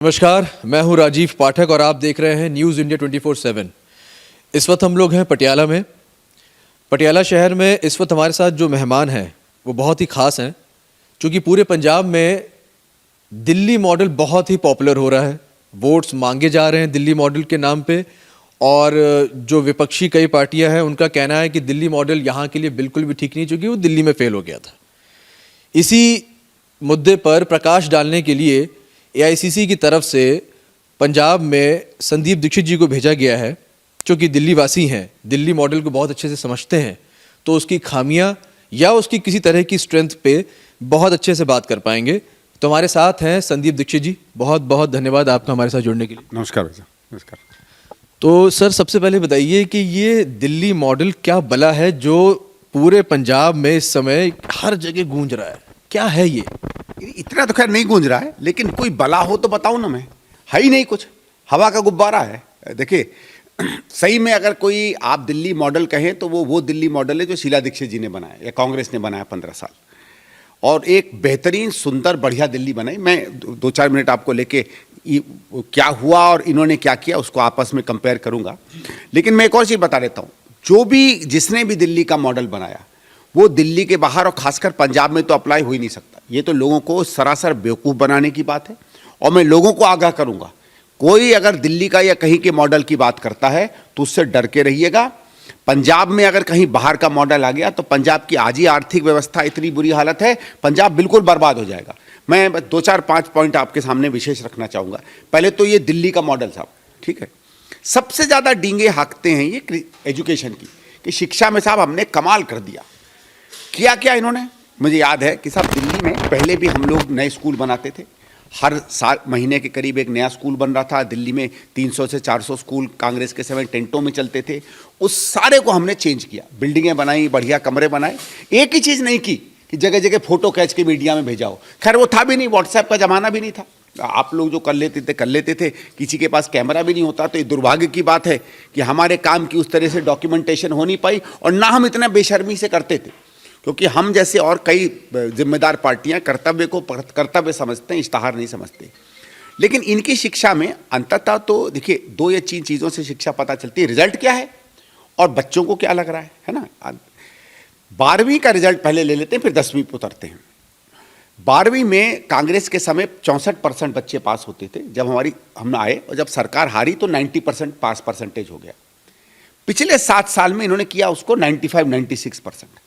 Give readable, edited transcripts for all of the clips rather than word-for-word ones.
नमस्कार, मैं हूं राजीव पाठक और आप देख रहे हैं न्यूज़ इंडिया 24/7। इस वक्त हम लोग हैं पटियाला में। पटियाला शहर में इस वक्त हमारे साथ जो मेहमान हैं वो बहुत ही ख़ास हैं, क्योंकि पूरे पंजाब में दिल्ली मॉडल बहुत ही पॉपुलर हो रहा है। वोट्स मांगे जा रहे हैं दिल्ली मॉडल के नाम पे, और जो विपक्षी कई पार्टियां हैं उनका कहना है कि दिल्ली मॉडल यहाँ के लिए बिल्कुल भी ठीक नहीं, क्योंकि वो दिल्ली में फेल हो गया था। इसी मुद्दे पर प्रकाश डालने के लिए एआईसीसी की तरफ से पंजाब में संदीप दीक्षित जी को भेजा गया है, जो कि दिल्ली वासी हैं, दिल्ली मॉडल को बहुत अच्छे से समझते हैं, तो उसकी खामियां या उसकी किसी तरह की स्ट्रेंथ पे बहुत अच्छे से बात कर पाएंगे। तो हमारे साथ हैं संदीप दीक्षित जी। बहुत बहुत धन्यवाद आपका हमारे साथ जुड़ने के लिए। नमस्कार भैया। नमस्कार। तो सर, सबसे पहले बताइए कि ये दिल्ली मॉडल क्या बला है जो पूरे पंजाब में इस समय हर जगह गूंज रहा है? क्या है ये? इतना तो खैर नहीं गूंज रहा है, लेकिन कोई बला हो तो बताऊं ना। मैं है ही नहीं कुछ, हवा का गुब्बारा है। देखिए, सही में अगर कोई आप दिल्ली मॉडल कहें तो वो दिल्ली मॉडल है जो शीला दीक्षित जी ने बनाया या कांग्रेस ने बनाया 15 साल, और एक बेहतरीन सुंदर बढ़िया दिल्ली बनाई। मैं 2-4 मिनट आपको लेके क्या हुआ और इन्होंने क्या किया उसको आपस में कंपेयर करूंगा। लेकिन मैं एक और चीज़ बता देता हूँ, जिसने भी दिल्ली का मॉडल बनाया वो दिल्ली के बाहर और खासकर पंजाब में तो अप्लाई हो ही नहीं सकता। ये तो लोगों को सरासर बेवकूफ़ बनाने की बात है। और मैं लोगों को आगाह करूंगा, कोई अगर दिल्ली का या कहीं के मॉडल की बात करता है तो उससे डर के रहिएगा। पंजाब में अगर कहीं बाहर का मॉडल आ गया तो पंजाब की आज ही आर्थिक व्यवस्था इतनी बुरी हालत है, पंजाब बिल्कुल बर्बाद हो जाएगा। मैं 2-4-5 पॉइंट आपके सामने विशेष रखना चाहूँगा। पहले तो ये दिल्ली का मॉडल साहब, ठीक है, सबसे ज़्यादा डींगे हाँकते हैं ये एजुकेशन की, कि शिक्षा में साहब हमने कमाल कर दिया। किया क्या इन्होंने? मुझे याद है कि साहब दिल्ली में पहले भी हम लोग नए स्कूल बनाते थे। हर साल महीने के करीब एक नया स्कूल बन रहा था। दिल्ली में 300 से 400 स्कूल कांग्रेस के समय टेंटों में चलते थे। उस सारे को हमने चेंज किया, बिल्डिंगें बनाई, बढ़िया कमरे बनाए। एक ही चीज़ नहीं की कि जगह जगह फोटो खींच के मीडिया में भेजा हो। खैर वो था भी नहीं, व्हाट्सएप का ज़माना भी नहीं था। आप लोग जो कर लेते थे, किसी के पास कैमरा भी नहीं होता। तो ये दुर्भाग्य की बात है कि हमारे काम की उस तरह से डॉक्यूमेंटेशन हो नहीं पाई, और ना हम इतना बेशर्मी से करते थे, क्योंकि हम जैसे और कई जिम्मेदार पार्टियां कर्तव्य को कर्तव्य समझते हैं, इश्तहार नहीं समझते। लेकिन इनकी शिक्षा में अंततः तो देखिए 2 या 3 चीज़ों से शिक्षा पता चलती है। रिजल्ट क्या है और बच्चों को क्या लग रहा है ना। 12वीं का रिजल्ट पहले ले लेते हैं, फिर 10वीं पे उतरते हैं। 12वीं में कांग्रेस के समय 64% बच्चे पास होते थे जब हम आए, और जब सरकार हारी तो 90% पास परसेंटेज हो गया। पिछले 7 साल में इन्होंने किया उसको 95-96%।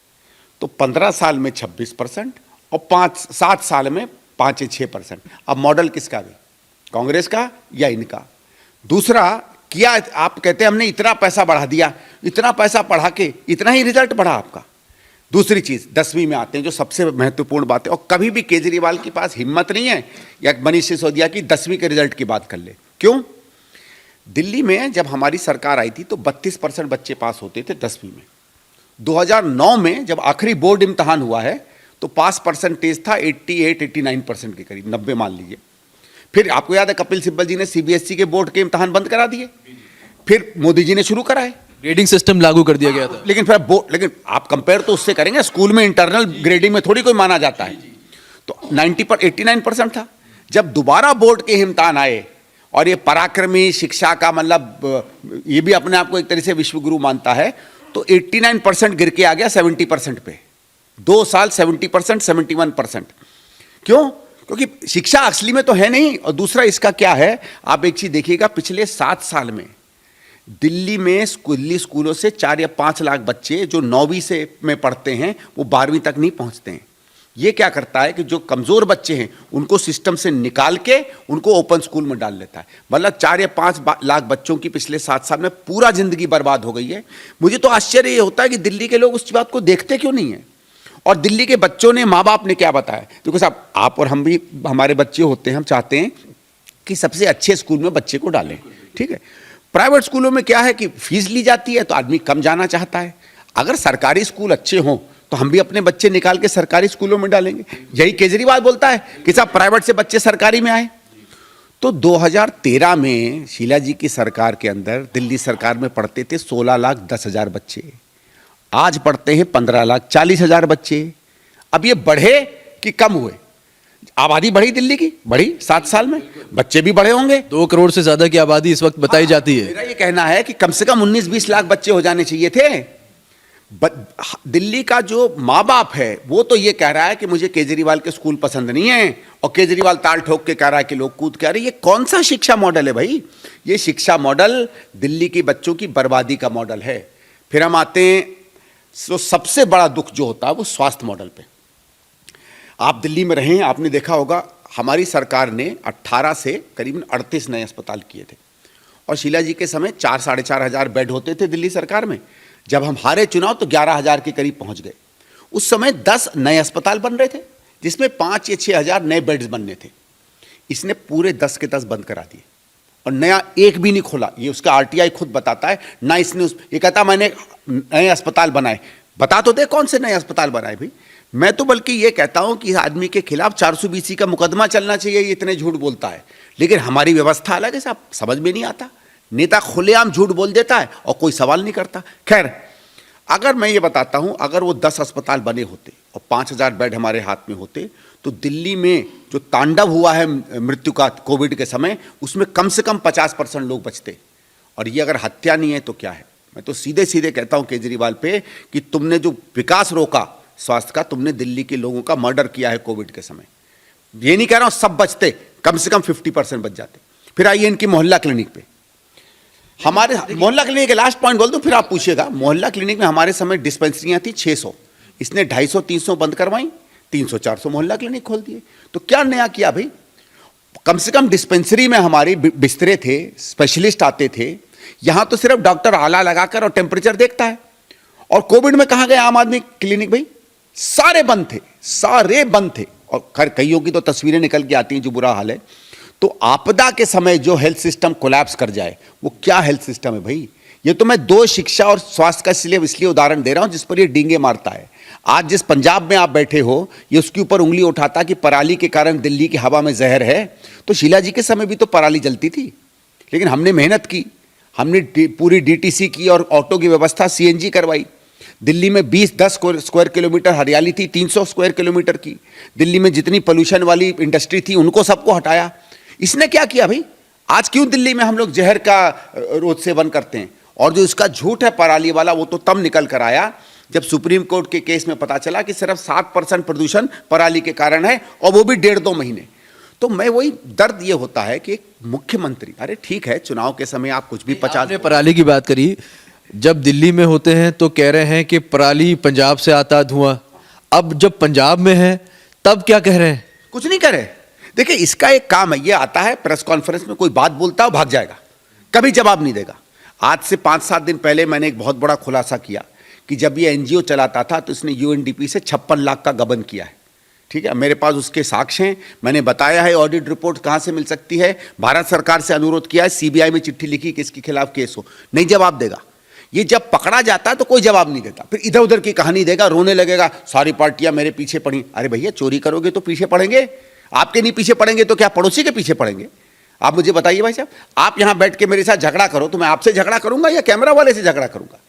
तो 15 साल में 26% और 7 साल में 5-6%। अब मॉडल किसका भी, कांग्रेस का या इनका? दूसरा किया, आप कहते हैं हमने इतना पैसा बढ़ा दिया, इतना पैसा बढ़ा के इतना ही रिजल्ट बढ़ा आपका। दूसरी चीज़ 10वीं में आते हैं, जो सबसे महत्वपूर्ण बात है, और कभी भी केजरीवाल के पास हिम्मत नहीं है या मनीष सिसोदिया की 10वीं के रिजल्ट की बात कर ले। क्यों? दिल्ली में जब हमारी सरकार आई थी तो 32% बच्चे पास होते थे 10वीं में। 2009 में जब आखिरी बोर्ड इम्तहान हुआ है तो पास परसेंटेज था 88-89% के करीब, 90 मान लीजिए। फिर आपको याद है कपिल सिब्बल जी ने सीबीएसई के बोर्ड के इम्तहान बंद करा दिए, फिर मोदी जी ने शुरू कराए, ग्रेडिंग सिस्टम लागू कर दिया गया था। लेकिन आप कंपेयर तो उससे करेंगे, स्कूल में इंटरनल ग्रेडिंग में थोड़ी कोई माना जाता है। तो 89% था। जब दोबारा बोर्ड के इम्तहान आए, और ये पराक्रमी शिक्षा का मतलब ये भी अपने आप को एक तरह से विश्वगुरु मानता है, तो 89% गिर के आ गया 70% पे। 2 साल 70%, 71%। क्यों? क्योंकि शिक्षा असली में तो है नहीं। और दूसरा इसका क्या है, आप एक चीज देखिएगा, पिछले 7 साल में दिल्ली में दिल्ली स्कूलों से 4 या 5 लाख बच्चे जो 9वीं से में पढ़ते हैं वो 12वीं तक नहीं पहुंचते हैं। ये क्या करता है कि जो कमज़ोर बच्चे हैं उनको सिस्टम से निकाल के उनको ओपन स्कूल में डाल लेता है। मतलब 4 या 5 लाख बच्चों की पिछले 7 साल में पूरा ज़िंदगी बर्बाद हो गई है। मुझे तो आश्चर्य ये होता है कि दिल्ली के लोग उस बात को देखते क्यों नहीं है। और दिल्ली के बच्चों ने, माँ बाप ने क्या बताया? देखो साहब, आप और हम भी, हमारे बच्चे होते हैं, हम चाहते हैं कि सबसे अच्छे स्कूल में बच्चे को डालें, ठीक है। प्राइवेट स्कूलों में क्या है कि फीस ली जाती है तो आदमी कम जाना चाहता है। अगर सरकारी स्कूल अच्छे हों तो हम भी अपने बच्चे निकाल के सरकारी स्कूलों में डालेंगे। यही केजरीवाल बोलता है कि साहब प्राइवेट से बच्चे सरकारी में आए। तो 2013 में शीला जी की सरकार के अंदर दिल्ली सरकार में पढ़ते थे 16,10,000 बच्चे, आज पढ़ते हैं 15,40,000 बच्चे। अब ये बढ़े कि कम हुए? आबादी बढ़ी दिल्ली की, बढ़ी 7 साल में, बच्चे भी बड़े होंगे। 2 करोड़ से ज्यादा की आबादी इस वक्त बताई जाती है। मेरा ये कहना है कि कम से कम 19-20 लाख बच्चे हो जाने चाहिए थे। दिल्ली का जो माँ बाप है वो तो ये कह रहा है कि मुझे केजरीवाल के स्कूल पसंद नहीं है, और केजरीवाल ताल ठोक के कह रहा है कि लोग कूद के आ रहे। ये कौन सा शिक्षा मॉडल है भाई? ये शिक्षा मॉडल दिल्ली के बच्चों की बर्बादी का मॉडल है। फिर हम आते हैं, तो सबसे बड़ा दुख जो होता है वो स्वास्थ्य मॉडल पे। आप दिल्ली में रहें, आपने देखा होगा हमारी सरकार ने 18 से करीबन 38 नए अस्पताल किए थे, और शीला जी के समय 4-4.5 हजार बेड होते थे दिल्ली सरकार में। जब हम हारे चुनाव तो 11,000 के करीब पहुंच गए। उस समय 10 नए अस्पताल बन रहे थे, जिसमें 5 या 6 हजार नए बेड्स बनने थे। इसने पूरे 10 के 10 बंद करा दिए, और नया एक भी नहीं खोला। ये उसका आरटीआई खुद बताता है ना। इसने ये कहता मैंने नए अस्पताल बनाए, बता तो दे कौन से नए अस्पताल बनाए भाई। मैं तो बल्कि ये कहता हूं कि इस आदमी के खिलाफ 420 का मुकदमा चलना चाहिए, ये इतने झूठ बोलता है। लेकिन हमारी व्यवस्था अलग है साहब, समझ में नहीं आता। नेता खुलेआम झूठ बोल देता है और कोई सवाल नहीं करता। खैर, अगर मैं ये बताता हूं, अगर वो 10 अस्पताल बने होते और 5,000 बेड हमारे हाथ में होते, तो दिल्ली में जो तांडव हुआ है मृत्यु का कोविड के समय, उसमें कम से कम 50% लोग बचते। और ये अगर हत्या नहीं है तो क्या है? मैं तो सीधे सीधे कहता हूं केजरीवाल पे कि तुमने जो विकास रोका स्वास्थ्य का, तुमने दिल्ली के लोगों का मर्डर किया है कोविड के समय। ये नहीं कह रहा हूं सब बचते, कम से कम 50% बच जाते। फिर आइए इनकी मोहल्ला क्लिनिक पे। हमारे मोहल्ला क्लिनिक के लास्ट पॉइंट बोल दूं, फिर आप पूछिएगा। मोहल्ला क्लिनिक में हमारे समय डिस्पेंसरियां थी 600, इसने 250-300 बंद करवाई, 300-400 मोहल्ला क्लिनिक खोल दिए। तो क्या नया किया भाई? कम से कम डिस्पेंसरी में हमारे बिस्तरे थे, स्पेशलिस्ट आते थे। यहां तो सिर्फ डॉक्टर आला लगाकर और टेम्परेचर देखता है। और कोविड में कहां गए आम आदमी क्लिनिक भाई? सारे बंद थे, सारे बंद थे। और खैर कईयों की तो तस्वीरें निकल के आती हैं जो बुरा हाल है। तो आपदा के समय जो हेल्थ सिस्टम कोलैप्स कर जाए, वो क्या हेल्थ सिस्टम है भाई? ये तो मैं 2 शिक्षा और स्वास्थ्य का इसलिए उदाहरण दे रहा हूं जिस पर ये डींगे मारता है। आज जिस पंजाब में आप बैठे हो, ये उसके ऊपर उंगली उठाता कि पराली के कारण दिल्ली की हवा में जहर है। तो शीला जी के समय भी तो पराली जलती थी, लेकिन हमने मेहनत की, हमने पूरी डीटीसी की और ऑटो की व्यवस्था सीएनजी करवाई। दिल्ली में 20-10 स्क्वायर किलोमीटर हरियाली थी, 300 स्क्वायर किलोमीटर की। दिल्ली में जितनी पोल्यूशन वाली इंडस्ट्री थी उनको सबको हटाया। इसने क्या किया भाई? आज क्यों दिल्ली में हम लोग जहर का रोज सेवन करते हैं? और जो इसका झूठ है पराली वाला, वो तो तब निकल कर आया जब सुप्रीम कोर्ट के केस में पता चला कि सिर्फ 7% प्रदूषण पराली के कारण है, और वो भी 1.5-2 महीने। तो मैं वही दर्द ये होता है कि एक मुख्यमंत्री, अरे ठीक है चुनाव के समय आप कुछ भी 50। पराली की बात करी, जब दिल्ली में होते हैं तो कह रहे हैं कि पराली पंजाब से आता धुआं। अब जब पंजाब में है तब क्या कह रहे हैं? कुछ नहीं करे। देखिए इसका एक काम है, ये आता है प्रेस कॉन्फ्रेंस में कोई बात बोलता है भाग जाएगा, कभी जवाब नहीं देगा। आज से 5-7 दिन पहले मैंने एक बहुत बड़ा खुलासा किया कि जब ये एनजीओ चलाता था तो इसने यूएनडीपी से 56 लाख का गबन किया है। ठीक है, मेरे पास उसके साक्ष्य हैं, मैंने बताया है ऑडिट रिपोर्ट कहाँ से मिल सकती है। भारत सरकार से अनुरोध किया है, सीबीआई में चिट्ठी लिखी कि इसके खिलाफ केस हो, नहीं जवाब देगा। ये जब पकड़ा जाता है तो कोई जवाब नहीं देता, फिर इधर उधर की कहानी देगा, रोने लगेगा, सारी पार्टियां मेरे पीछे पड़ी। अरे भैया चोरी करोगे तो पीछे पड़ेंगे, आपके नहीं पीछे पड़ेंगे तो क्या पड़ोसी के पीछे पड़ेंगे? आप मुझे बताइए भाई साहब, आप यहां बैठ के मेरे साथ झगड़ा करो तो मैं आपसे झगड़ा करूंगा या कैमरा वाले से झगड़ा करूंगा?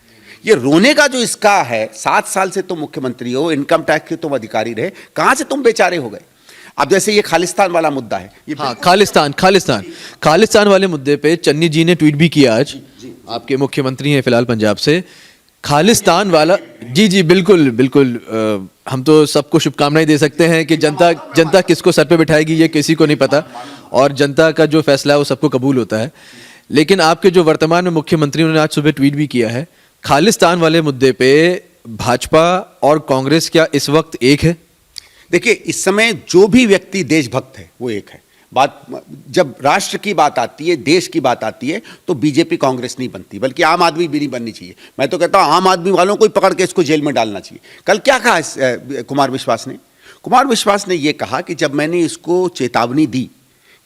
ये रोने का जो इसका है, 7 साल से तुम मुख्यमंत्री हो, इनकम टैक्स के तुम अधिकारी रहे, कहां से तुम बेचारे हो गए? अब जैसे ये खालिस्तान वाला मुद्दा है, ये हाँ, खालिस्तान वाले मुद्दे पे चन्नी जी ने ट्वीट भी किया आज। आपके मुख्यमंत्री हैं फिलहाल पंजाब से। खालिस्तान वाला, जी बिल्कुल बिल्कुल, हम तो सबको शुभकामनाएं दे सकते हैं कि जनता किसको सर पे बिठाएगी ये किसी को नहीं पता, और जनता का जो फैसला है वो सबको कबूल होता है। लेकिन आपके जो वर्तमान में मुख्यमंत्री, उन्होंने आज सुबह ट्वीट भी किया है। खालिस्तान वाले मुद्दे पे भाजपा और कांग्रेस क्या इस वक्त एक है? देखिए इस समय जो भी व्यक्ति देशभक्त है वो एक है। बात जब राष्ट्र की बात आती है, देश की बात आती है, तो बीजेपी कांग्रेस नहीं बनती, बल्कि आम आदमी भी नहीं बननी चाहिए। मैं तो कहता हूं आम आदमी वालों को ही पकड़ के इसको जेल में डालना चाहिए। कल क्या कहा कुमार विश्वास ने ये कहा कि जब मैंने इसको चेतावनी दी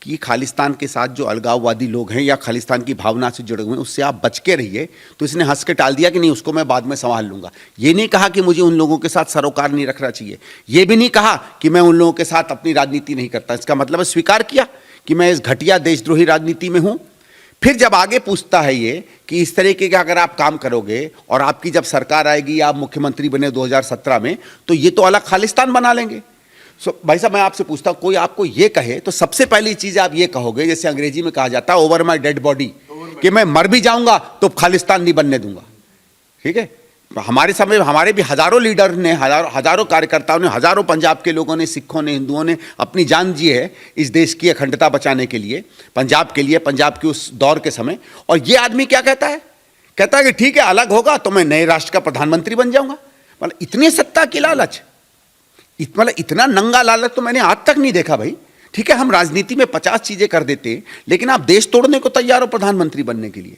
कि खालिस्तान के साथ जो अलगाववादी लोग हैं या खालिस्तान की भावना से जुड़े हुए हैं उससे आप बच के रहिए, तो इसने हंस के टाल दिया कि नहीं उसको मैं बाद में संभाल लूंगा। ये नहीं कहा कि मुझे उन लोगों के साथ सरोकार नहीं रखना चाहिए, ये भी नहीं कहा कि मैं उन लोगों के साथ अपनी राजनीति नहीं करता। इसका मतलब है स्वीकार किया कि मैं इस घटिया देशद्रोही राजनीति में हूं। फिर जब आगे पूछता है ये कि इस तरीके का अगर आप काम करोगे और आपकी जब सरकार आएगी, आप मुख्यमंत्री बने 2017 में, तो ये तो अलग खालिस्तान बना लेंगे। भाई साहब मैं आपसे पूछता हूं, कोई आपको ये कहे तो सबसे पहली चीज आप ये कहोगे, जैसे अंग्रेजी में कहा जाता है ओवर माय डेड बॉडी, कि मैं मर भी जाऊंगा तो खालिस्तान नहीं बनने दूंगा। ठीक है, हमारे समय हमारे भी हजारों लीडर ने, हजारों कार्यकर्ताओं ने, हजारों पंजाब के लोगों ने, सिखों ने, हिंदुओं ने अपनी जान दी है इस देश की अखंडता बचाने के लिए, पंजाब के लिए, पंजाब के उस दौर के समय। और ये आदमी क्या कहता है? कहता है कि ठीक है अलग होगा तो मैं नए राष्ट्र का प्रधानमंत्री बन जाऊंगा। मतलब इतनी सत्ता की लालच, मतलब इतना नंगा लालच तो मैंने आज तक नहीं देखा भाई। ठीक है, हम राजनीति में 50 चीजें कर देते हैं, लेकिन आप देश तोड़ने को तैयार हो प्रधानमंत्री बनने के लिए।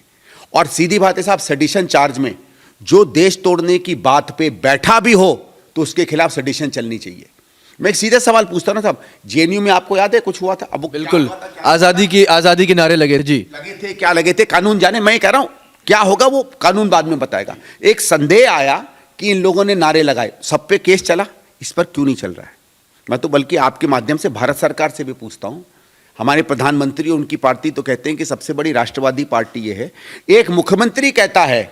और सीधी बात है साहब, सेडिशन चार्ज में जो देश तोड़ने की बात पे बैठा भी हो तो उसके खिलाफ सेडिशन चलनी चाहिए। मैं एक सीधा सवाल पूछता हूं ना साहब, जेएनयू में आपको याद है कुछ हुआ था? अब बिल्कुल, आजादी के नारे लगे जी, लगे थे, क्या लगे थे कानून जाने। मैं कह रहा हूं क्या होगा वो कानून बाद में बताएगा। एक संदेह आया कि इन लोगों ने नारे लगाए, सब पे केस चला, इस पर क्यों नहीं चल रहा है? मैं तो बल्कि आपके माध्यम से भारत सरकार से भी पूछता हूं, हमारे प्रधानमंत्री उनकी पार्टी तो कहते हैं कि सबसे बड़ी राष्ट्रवादी पार्टी ये है, एक मुख्यमंत्री कहता है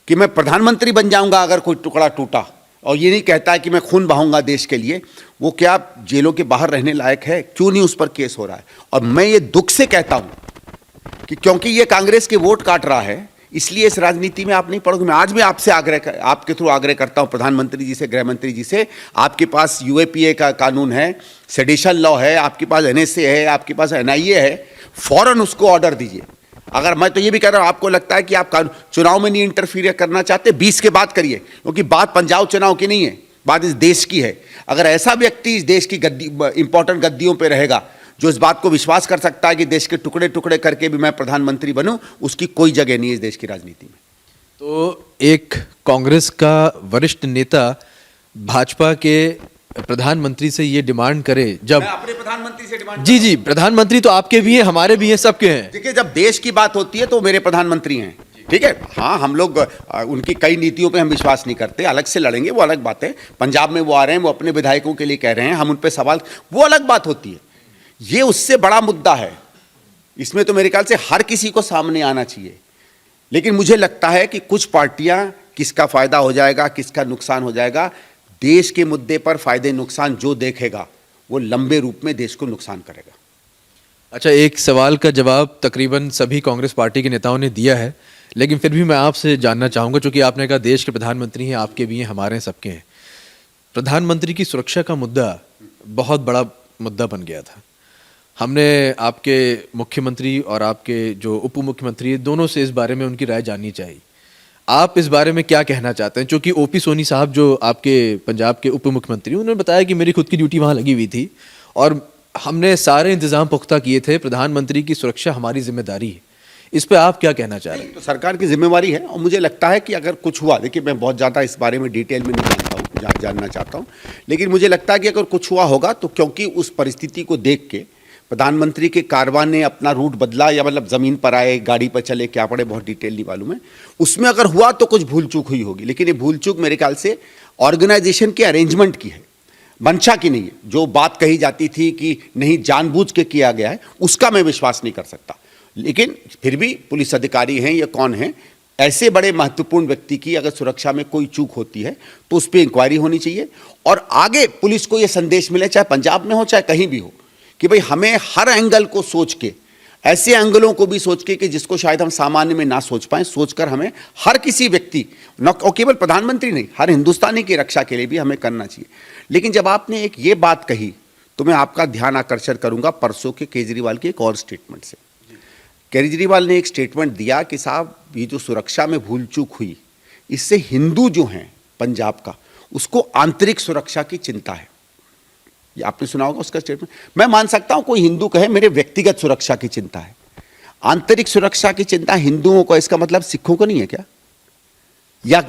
कि मैं प्रधानमंत्री बन जाऊंगा अगर कोई टुकड़ा टूटा, और ये नहीं कहता है कि मैं खून बहाऊंगा देश के लिए, वो क्या जेलों के बाहर रहने लायक है? क्यों नहीं उस पर केस हो रहा है? और मैं ये दुख से कहता हूं कि क्योंकि ये कांग्रेस के वोट काट रहा है, इसलिए इस राजनीति में आप नहीं पड़ोगे। मैं आज भी आपसे आपके थ्रू आग्रह करता हूं प्रधानमंत्री जी से, गृह मंत्री जी से, आपके पास यूएपीए का कानून है, सेडिशन लॉ है, आपके पास एनएसए है, आपके पास एनआईए है, फौरन उसको ऑर्डर दीजिए। अगर मैं तो ये भी कह रहा हूं, आपको लगता है कि आप चुनाव में नहीं इंटरफीयर करना चाहते, 20 के बाद करिए, क्योंकि बात पंजाब चुनाव की नहीं है, बात इस देश की है। अगर ऐसा व्यक्ति इस देश की गद्दी, इंपॉर्टेंट गद्दियों पर रहेगा, जो इस बात को विश्वास कर सकता है कि देश के टुकड़े टुकड़े करके भी मैं प्रधानमंत्री बनूं, उसकी कोई जगह नहीं है इस देश की राजनीति में। तो एक कांग्रेस का वरिष्ठ नेता भाजपा के प्रधानमंत्री से ये डिमांड करे, जब मैं अपने प्रधानमंत्री से डिमांड, जी, प्रधानमंत्री तो आपके भी हैं, हमारे भी हैं, सबके हैं। देखिए जब देश की बात होती है तो मेरे प्रधानमंत्री हैं। ठीक है, हाँ हम लोग उनकी कई नीतियों पे हम विश्वास नहीं करते, अलग से लड़ेंगे, वो अलग बात है। पंजाब में वो आ रहे हैं, वो अपने विधायकों के लिए कह रहे हैं, हम उन पे सवाल, वो अलग बात होती है। ये उससे बड़ा मुद्दा है, इसमें तो मेरे ख्याल से हर किसी को सामने आना चाहिए। लेकिन मुझे लगता है कि कुछ पार्टियां, किसका फायदा हो जाएगा, किसका नुकसान हो जाएगा, देश के मुद्दे पर फायदे नुकसान जो देखेगा वो लंबे रूप में देश को नुकसान करेगा। अच्छा, एक सवाल का जवाब तकरीबन सभी कांग्रेस पार्टी के नेताओं ने दिया है, लेकिन फिर भी मैं आपसे जानना चाहूँगा, चूँकि आपने कहा देश के प्रधानमंत्री हैं, आपके भी हैं, हमारे हैं, सबके हैं। प्रधानमंत्री की सुरक्षा का मुद्दा बहुत बड़ा मुद्दा बन गया था। हमने आपके मुख्यमंत्री और आपके जो उप मुख्यमंत्री दोनों से इस बारे में उनकी राय जाननी चाहिए। आप इस बारे में क्या कहना चाहते हैं? क्योंकि ओपी सोनी साहब जो आपके पंजाब के उप मुख्यमंत्री, उन्होंने बताया कि मेरी खुद की ड्यूटी वहाँ लगी हुई थी और हमने सारे इंतजाम पुख्ता किए थे, प्रधानमंत्री की सुरक्षा हमारी जिम्मेदारी है। इस पे आप क्या कहना चाह रहे हैं? तो सरकार की जिम्मेवारी है, और मुझे लगता है कि अगर कुछ हुआ, देखिए मैं बहुत ज़्यादा इस बारे में डिटेल में नहीं जानता हूँ, जानना चाहता हूँ, लेकिन मुझे लगता है कि अगर कुछ हुआ होगा तो क्योंकि उस परिस्थिति को देख के प्रधानमंत्री के कारवां ने अपना रूट बदला, या मतलब ज़मीन पर आए, गाड़ी पर चले, क्या पड़े, बहुत डिटेल नहीं मालूम है, उसमें अगर हुआ तो कुछ भूल चूक हुई होगी। लेकिन ये भूल चूक मेरे ख्याल से ऑर्गेनाइजेशन के अरेंजमेंट की है, मंशा की नहीं है। जो बात कही जाती थी कि नहीं जानबूझ के किया गया है, उसका मैं विश्वास नहीं कर सकता। लेकिन फिर भी पुलिस अधिकारी हैं या कौन हैं, ऐसे बड़े महत्वपूर्ण व्यक्ति की अगर सुरक्षा में कोई चूक होती है तो उस पर इंक्वायरी होनी चाहिए, और आगे पुलिस को यह संदेश मिले, चाहे पंजाब में हो चाहे कहीं भी हो, कि भाई हमें हर एंगल को सोच के, ऐसे एंगलों को भी सोच के कि जिसको शायद हम सामान्य में ना सोच पाएं, सोचकर हमें हर किसी व्यक्ति, न केवल प्रधानमंत्री नहीं, हर हिंदुस्तानी की रक्षा के लिए भी हमें करना चाहिए। लेकिन जब आपने एक ये बात कही तो मैं आपका ध्यान आकर्षण करूंगा परसों के केजरीवाल की एक और स्टेटमेंट से। केजरीवाल ने एक स्टेटमेंट दिया कि साहब ये जो सुरक्षा में भूल चूक हुई, इससे हिंदू जो हैं पंजाब का, उसको आंतरिक सुरक्षा की चिंता है। ये आपने सुना होगा उसका स्टेटमेंट। मैं मान सकता हूं कोई हिंदू कहे मेरे व्यक्तिगत सुरक्षा की चिंता है, आंतरिक सुरक्षा की चिंता हिंदुओं को, इसका मतलब सिखों को नहीं है क्या? या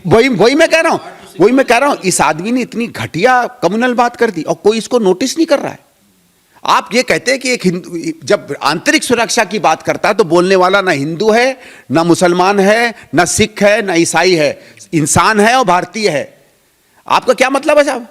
वही मैं कह रहा हूं, इस आदमी ने इतनी घटिया कम्युनल बात कर दी और कोई इसको नोटिस नहीं कर रहा है। आप ये कहते हैं कि एक हिंदू जब आंतरिक सुरक्षा की बात करता है तो बोलने वाला ना हिंदू है, ना मुसलमान है, ना सिख है, ना ईसाई है, इंसान है और भारतीय है। आपका क्या मतलब है साहब?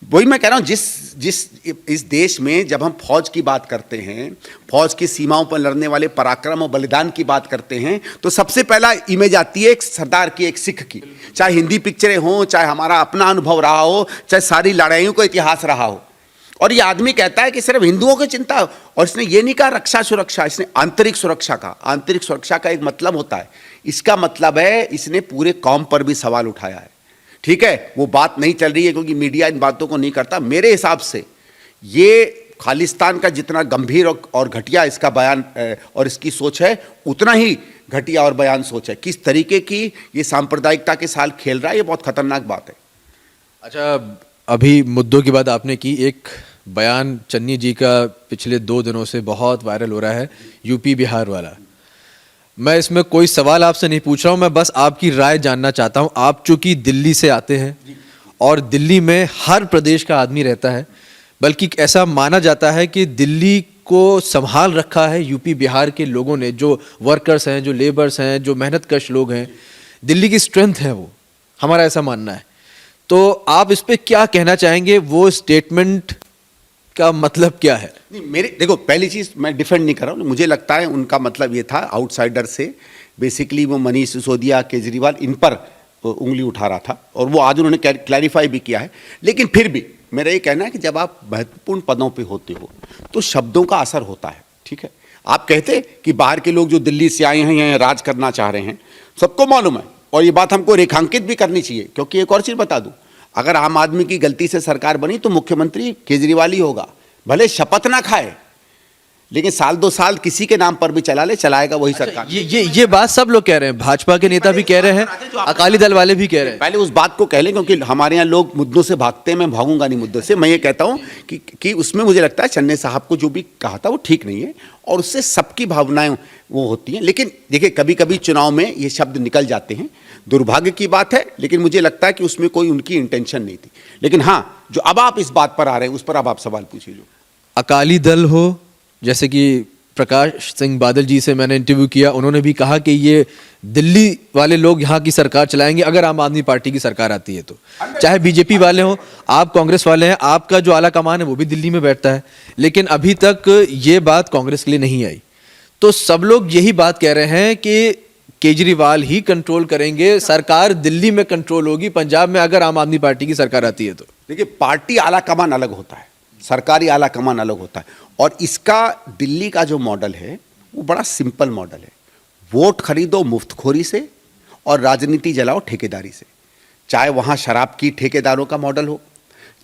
वही मैं कह रहा हूं, जिस इस देश में जब हम फौज की बात करते हैं, फौज की सीमाओं पर लड़ने वाले पराक्रम और बलिदान की बात करते हैं, तो सबसे पहला इमेज आती है एक सरदार की, एक सिख की। चाहे हिंदी पिक्चरें हों, चाहे हमारा अपना अनुभव रहा हो, चाहे सारी लड़ाइयों का इतिहास रहा हो। और ये आदमी कहता है कि सिर्फ हिंदुओं की चिंता, और इसने ये नहीं कहा रक्षा सुरक्षा, इसने आंतरिक सुरक्षा का। आंतरिक सुरक्षा का एक मतलब होता है, इसका मतलब है इसने पूरे कौम पर भी सवाल उठाया है। ठीक है, वो बात नहीं चल रही है क्योंकि मीडिया इन बातों को नहीं करता। मेरे हिसाब से ये खालिस्तान का जितना गंभीर और घटिया इसका बयान और इसकी सोच है, उतना ही घटिया और बयान सोच है। किस तरीके की ये सांप्रदायिकता के साथ खेल रहा है, ये बहुत खतरनाक बात है। अच्छा, अभी मुद्दों की बात आपने की, एक बयान चन्नी जी का पिछले 2 दिनों से बहुत वायरल हो रहा है, यूपी बिहार वाला। मैं इसमें कोई सवाल आपसे नहीं पूछ रहा हूं, मैं बस आपकी राय जानना चाहता हूं। आप चूंकि दिल्ली से आते हैं और दिल्ली में हर प्रदेश का आदमी रहता है, बल्कि ऐसा माना जाता है कि दिल्ली को संभाल रखा है यूपी बिहार के लोगों ने, जो वर्कर्स हैं, जो लेबर्स हैं, जो मेहनतकश लोग हैं। दिल्ली की स्ट्रेंथ है वो, हमारा ऐसा मानना है। तो आप इस पे क्या कहना चाहेंगे? वो स्टेटमेंट का मतलब क्या है? नहीं, मेरे देखो, पहली चीज मैं डिफेंड नहीं कर रहा हूँ, मुझे लगता है उनका मतलब ये था आउटसाइडर से, बेसिकली वो मनीष सिसोदिया, केजरीवाल, इन पर उंगली उठा रहा था, और वो आज उन्होंने क्लैरिफाई भी किया है। लेकिन फिर भी मेरा ये कहना है कि जब आप महत्वपूर्ण पदों पे होते हो तो शब्दों का असर होता है। ठीक है, आप कहते कि बाहर के लोग जो दिल्ली से आए हैं यहाँ राज करना चाह रहे हैं, सबको मालूम है, और ये बात हमको रेखांकित भी करनी चाहिए। क्योंकि एक और चीज बता दूं, अगर आम आदमी की गलती से सरकार बनी तो मुख्यमंत्री केजरीवाल ही होगा, भले शपथ ना खाए, लेकिन साल 2 साल किसी के नाम पर भी चला ले, चलाएगा वही सरकार। ये बात सब लोग कह रहे हैं, भाजपा के नेता भी कह रहे हैं, अकाली दल वाले भी कह रहे हैं। पहले उस बात को कह लें, क्योंकि हमारे यहाँ लोग मुद्दों से भागते हैं, मैं भागूंगा नहीं मुद्दों से। मैं ये कहता हूं कि उसमें मुझे लगता है चन्ने साहब को जो भी कहा था वो ठीक नहीं है, और उससे सबकी भावनाएं वो होती हैं। लेकिन देखिए, कभी कभी चुनाव में ये शब्द निकल जाते हैं, दुर्भाग्य की बात है, लेकिन मुझे लगता है कि उसमें कोई उनकी इंटेंशन नहीं थी। लेकिन हाँ, जो अब आप इस बात पर आ रहे हैं, उस पर अब आप सवाल पूछिए। जो अकाली दल हो, जैसे कि प्रकाश सिंह बादल जी से मैंने इंटरव्यू किया, उन्होंने भी कहा कि ये दिल्ली वाले लोग यहाँ की सरकार चलाएंगे अगर आम आदमी पार्टी की सरकार आती है तो। चाहे बीजेपी वाले हों, आप कांग्रेस वाले हैं, आपका जो आला कमान है वो भी दिल्ली में बैठता है, लेकिन अभी तक ये बात कांग्रेस के लिए नहीं आई। तो सब लोग यही बात कह रहे हैं कि केजरीवाल ही कंट्रोल करेंगे, सरकार दिल्ली में कंट्रोल होगी, पंजाब में अगर आम आदमी पार्टी की सरकार आती है तो। देखिए, पार्टी आला कमान अलग होता है, सरकारी आला कमान अलग होता है, और इसका दिल्ली का जो मॉडल है वो बड़ा सिंपल मॉडल है। वोट खरीदो मुफ्तखोरी से और राजनीति जलाओ ठेकेदारी से। चाहे वहाँ शराब की ठेकेदारों का मॉडल हो,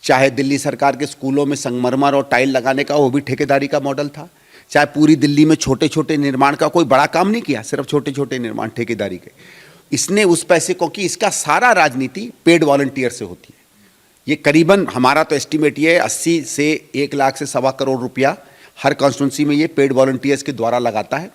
चाहे दिल्ली सरकार के स्कूलों में संगमरमर और टाइल लगाने का, वो भी ठेकेदारी का मॉडल था। चाहे पूरी दिल्ली में छोटे छोटे निर्माण का, कोई बड़ा काम नहीं किया, सिर्फ छोटे छोटे निर्माण ठेकेदारी के। इसने उस पैसे को, कि इसका सारा राजनीति पेड वॉलंटियर से होती है। ये करीबन, हमारा तो एस्टिमेट ये है, 80 से 1 लाख से 1.25 करोड़ रुपया हर कॉन्स्टिट्यूंसी में ये पेड वॉलंटियर्स के द्वारा लगाता है।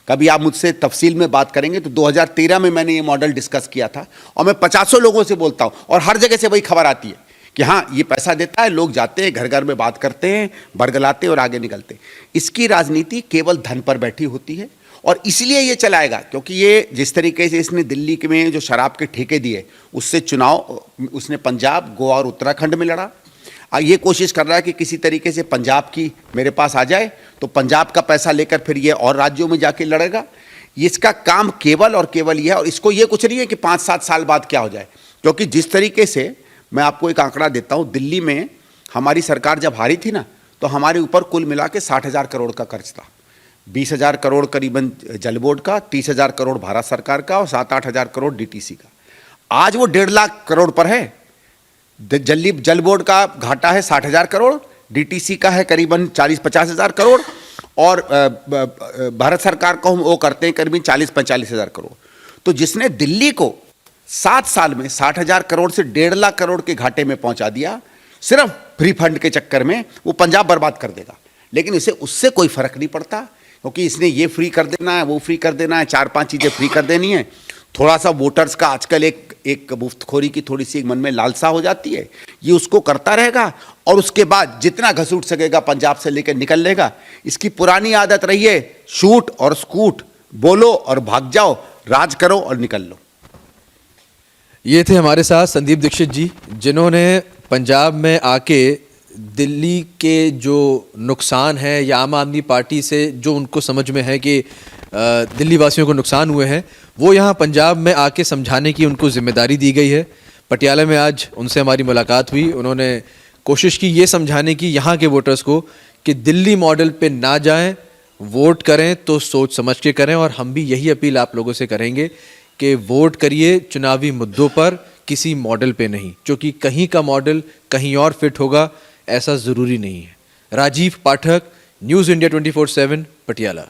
कभी आप मुझसे तफसील में बात करेंगे तो 2013 में मैंने ये मॉडल डिस्कस किया था, और मैं 50 लोगों से बोलता हूँ, और हर जगह से वही खबर आती है कि हाँ, ये पैसा देता है, लोग जाते हैं, घर घर में बात करते हैं, बरगलाते हैं और आगे निकलते हैं। इसकी राजनीति केवल धन पर बैठी होती है, और इसलिए ये चलाएगा, क्योंकि ये जिस तरीके से इसने दिल्ली में जो शराब के ठेके दिए, उससे चुनाव उसने पंजाब, गोवा और उत्तराखंड में लड़ा। ये कोशिश कर रहा है कि किसी तरीके से पंजाब की मेरे पास आ जाए, तो पंजाब का पैसा लेकर फिर ये और राज्यों में जाके लड़ेगा। इसका काम केवल और केवल ये है, और इसको ये कुछ नहीं है कि 5-7 साल बाद क्या हो जाए। क्योंकि जिस तरीके से, मैं आपको एक आंकड़ा देता हूँ, दिल्ली में हमारी सरकार जब हारी थी ना, तो हमारे ऊपर कुल मिला के 60,000 करोड़ का कर्ज था। 20,000 करोड़ करीबन जल बोर्ड का, 30,000 करोड़ भारत सरकार का, और 7-8 हज़ार करोड़ डीटीसी का। आज वो 1.5 लाख करोड़ पर है। जल बोर्ड का घाटा है 60,000 करोड़, डीटीसी का है करीबन 40-50 हज़ार करोड़, और भारत सरकार को हम वो करते हैं करीबन 40-45 हज़ार करोड़। तो जिसने दिल्ली को 7 साल में 60,000 करोड़ से 1.5 लाख करोड़ के घाटे में पहुंचा दिया, सिर्फ फ्री फंड के चक्कर में, वो पंजाब बर्बाद कर देगा। लेकिन इसे उससे कोई फर्क नहीं पड़ता, क्योंकि इसने ये फ्री कर देना है, वो फ्री कर देना है, 4-5 चीजें फ्री कर देनी है। थोड़ा सा वोटर्स का आजकल एक मुफ्तखोरी की थोड़ी सी मन में लालसा हो जाती है, ये उसको करता रहेगा, और उसके बाद जितना घसूट सकेगा पंजाब से लेकर निकल लेगा। इसकी पुरानी आदत रही है, शूट और स्कूट, बोलो और भाग जाओ, राज करो और निकल लो। ये थे हमारे साथ संदीप दीक्षित जी, जिन्होंने पंजाब में आके दिल्ली के जो नुकसान है या आम आदमी पार्टी से जो उनको समझ में है कि दिल्ली वासियों को नुकसान हुए हैं, वो यहाँ पंजाब में आके समझाने की उनको जिम्मेदारी दी गई है। पटियाला में आज उनसे हमारी मुलाकात हुई, उन्होंने कोशिश की ये समझाने की यहाँ के वोटर्स को कि दिल्ली मॉडल पे ना जाएं, वोट करें तो सोच समझ के करें। और हम भी यही अपील आप लोगों से करेंगे कि वोट करिए चुनावी मुद्दों पर, किसी मॉडल पे नहीं, क्योंकि कहीं का मॉडल कहीं और फिट होगा ऐसा ज़रूरी नहीं है। राजीव पाठक, न्यूज़ इंडिया 24/7, पटियाला।